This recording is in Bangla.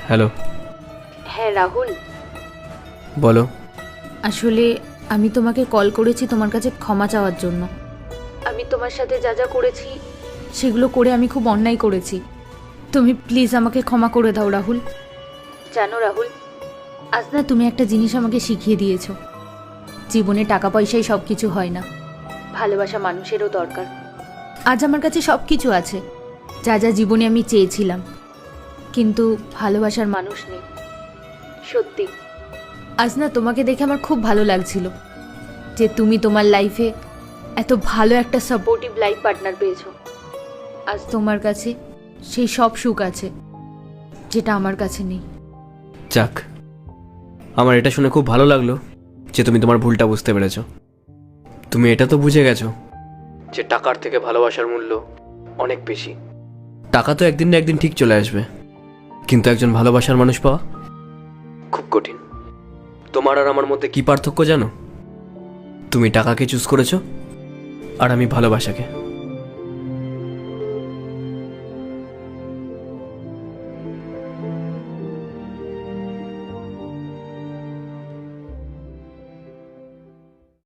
হ্যালো। হ্যাঁ রাহুল, বলো। আসলে আমি তোমাকে কল করেছি তোমার কাছে ক্ষমা চাওয়ার জন্য। আমি তোমার সাথে যা যা করেছি সেগুলো করে আমি খুব অন্যায় করেছি। তুমি প্লিজ আমাকে ক্ষমা করে দাও রাহুল। জানো রাহুল, আজ না তুমি একটা জিনিস আমাকে শিখিয়ে দিয়েছো। জীবনে টাকা পয়সাই সব কিছু হয় না, ভালোবাসা মানুষেরও দরকার। আজ আমার কাছে সব কিছু আছে, যা যা জীবনে আমি চেয়েছিলাম, কিন্তু ভালোবাসার মানুষ নেই। সত্যি আজ না তোমাকে দেখে আমার খুব ভালো লাগছিল যে তুমি তোমার লাইফে এত ভালো একটা সাপোর্টিভ লাইফ পার্টনার পেয়েছো। আজ তোমার কাছে সেই সব সুখ আছে যেটা আমার কাছে নেই। যাক, আমার এটা শুনে খুব ভালো লাগলো যে তুমি তোমার ভুলটা বুঝতে পেরেছো। তুমি এটা তো বুঝে গেছো যে টাকার থেকে ভালোবাসার মূল্য অনেক বেশি। টাকা তো একদিন না একদিন ঠিক চলে আসবে, কিন্তু একজন ভালোবাসার মানুষ পাওয়া খুব কঠিন। তোমার আর আমার মধ্যে কি পার্থক্য জানো? তুমি টাকাকে চুজ করেছো আর আমি ভালোবাসাকে।